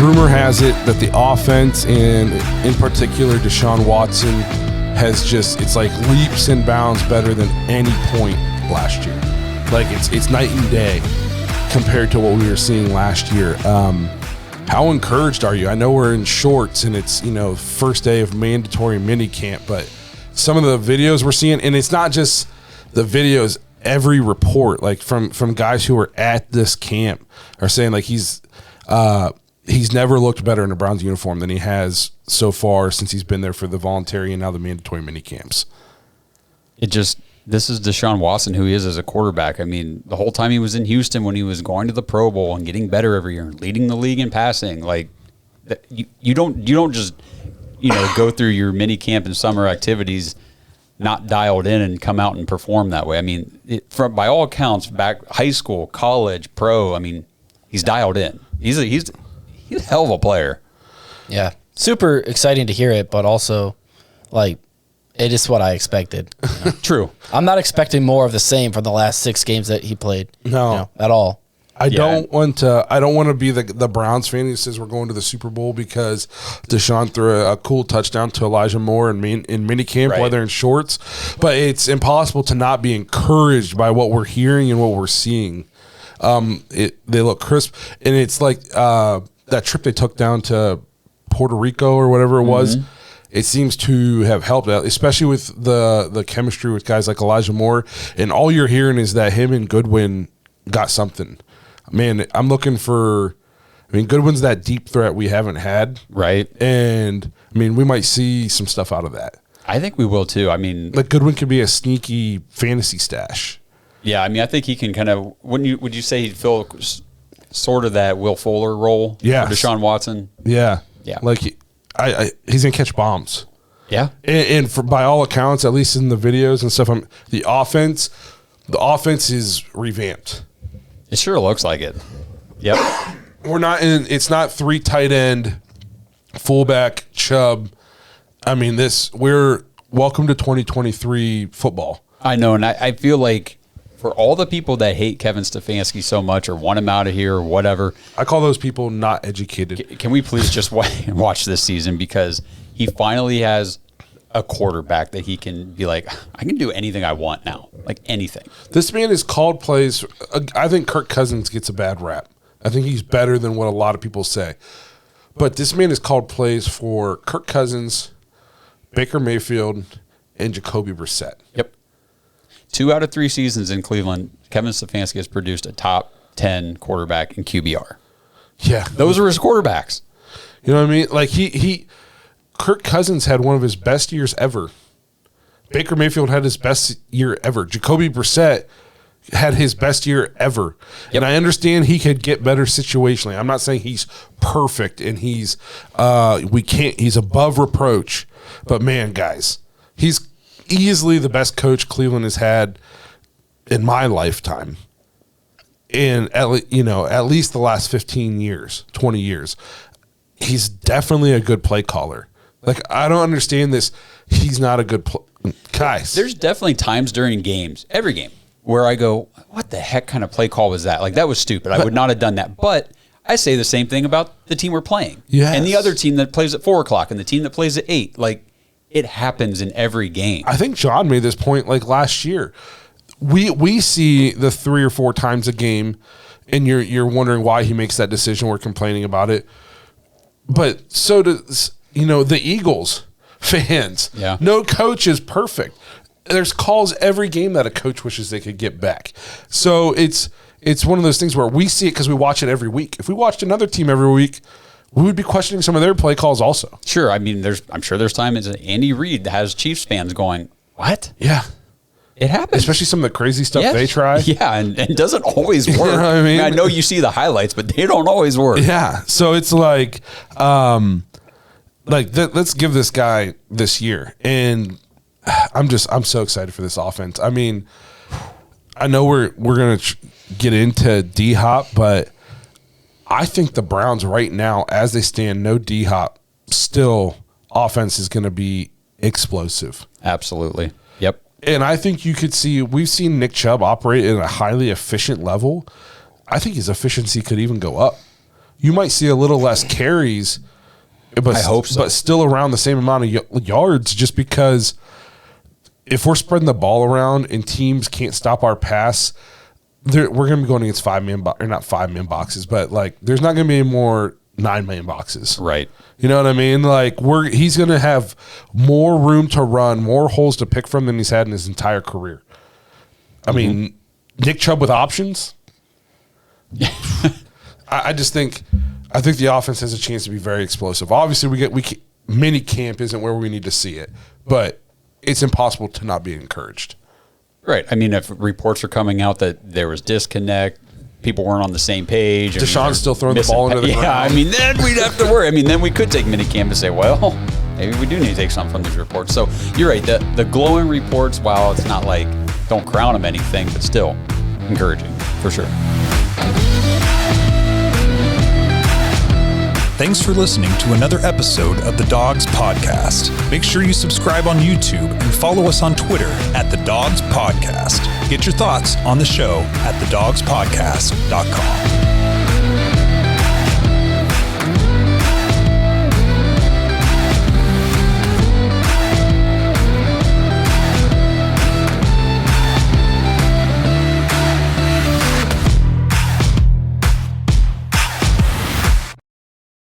rumor has it that the offense, and in particular Deshaun Watson, has it's like leaps and bounds better than any point last year. Like it's night and day compared to what we were seeing last year. How encouraged are you? I know we're in shorts and it's, first day of mandatory minicamp, but some of the videos we're seeing, and it's not just the videos, every report, like from guys who are at this camp, are saying like he's never looked better in a Browns uniform than he has so far since he's been there for the voluntary and now the mandatory minicamps. This is Deshaun Watson, who he is as a quarterback. I mean, the whole time he was in Houston, when he was going to the Pro Bowl and getting better every year and leading the league in passing, like you don't just go through your mini camp and summer activities not dialed in and come out and perform that way. I mean, by all accounts, back high school, college, pro, I mean, he's dialed in. He's a hell of a player. Yeah, super exciting to hear it, but also like. It is what I expected. True. I'm not expecting more of the same from the last 6 games that he played. No, at all. I don't want to be the Browns fan who says we're going to the Super Bowl because Deshaun threw a cool touchdown to Elijah Moore in minicamp, right, whether in shorts. But it's impossible to not be encouraged by what we're hearing and what we're seeing. They look crisp, and it's like that trip they took down to Puerto Rico or whatever it was. It seems to have helped out, especially with the chemistry with guys like Elijah Moore. And all you're hearing is that him and Goodwin got something. Man, I'm looking for – I mean, Goodwin's that deep threat we haven't had. Right. And, I mean, we might see some stuff out of that. I think we will too. I mean – like Goodwin could be a sneaky fantasy stash. Yeah, I mean, I think he can kind of – would you say he'd fill sort of that Will Fuller role for Deshaun Watson? Yeah. Yeah. Like he's gonna catch bombs. Yeah, and by all accounts, at least in the videos and stuff, the offense is revamped. It sure looks like it. Yep. It's not 3 tight end, fullback, Chubb. I mean, we're welcome to 2023 football. I know, and I feel like for all the people that hate Kevin Stefanski so much or want him out of here or whatever, I call those people not educated. Can we please just watch this season, because he finally has a quarterback that he can be like, I can do anything I want now, like anything. This man has called plays. I think Kirk Cousins gets a bad rap. I think he's better than what a lot of people say. But this man has called plays for Kirk Cousins, Baker Mayfield, and Jacoby Brissett. Yep. 2 out of 3 seasons in Cleveland, Kevin Stefanski has produced a top 10 quarterback in QBR. Yeah. Those are his quarterbacks. You know what I mean? Like Kirk Cousins had one of his best years ever. Baker Mayfield had his best year ever. Jacoby Brissett had his best year ever. Yep. And I understand he could get better situationally. I'm not saying he's perfect and he's above reproach. But man, guys, he's easily the best coach Cleveland has had in my lifetime. And at least the last 15 years, 20 years. He's definitely a good play caller. Like, I don't understand this. He's not a good guys. There's definitely times during games, every game, where I go, what the heck kind of play call was that? Like, that was stupid. I would not have done that. But I say the same thing about the team we're playing. Yes. And the other team that plays at 4 o'clock and the team that plays at 8. Like, it happens in every game. I think John made this point like last year. We see the 3 or 4 times a game, and you're wondering why he makes that decision. We're complaining about it. But so does, the Eagles fans. Yeah. No coach is perfect. There's calls every game that a coach wishes they could get back. So it's one of those things where we see it because we watch it every week. If we watched another team every week, we would be questioning some of their play calls also. Sure. I mean, I'm sure there's times Andy Reid has Chiefs fans going, what? Yeah. It happens. Especially some of the crazy stuff they try. Yeah, and it doesn't always work. You know what I mean? I know you see the highlights, but they don't always work. Yeah. So it's like let's give this guy this year. And I'm so excited for this offense. I mean, I know we're going to get into D-Hop, but I think the Browns right now, as they stand, no D-Hop, still offense is going to be explosive. Absolutely. Yep. And I think we've seen Nick Chubb operate at a highly efficient level. I think his efficiency could even go up. you might see a little less carries. But, I hope so. But still around the same amount of yards, just because if we're spreading the ball around and teams can't stop our pass, we're going to be going against 5-man or not 5-man boxes, but like there's not going to be any more 9-man boxes. Right. You know what I mean? Like he's going to have more room to run, more holes to pick from than he's had in his entire career. I mean, Nick Chubb with options. I just think the offense has a chance to be very explosive. Obviously, mini camp isn't where we need to see it, but it's impossible to not be encouraged. Right. I mean, if reports are coming out that there was disconnect, people weren't on the same page. Deshaun's still throwing the ball into the ground. Yeah, I mean, then we'd have to worry. I mean, then we could take minicamp and say, well, maybe we do need to take something from these reports. So you're right. The glowing reports, while it's not like don't crown them anything, but still encouraging for sure. Thanks for listening to another episode of the Dawgs Podcast. Make sure you subscribe on YouTube and follow us on Twitter at the Dawgs Podcast. Get your thoughts on the show at thedawgspodcast.com.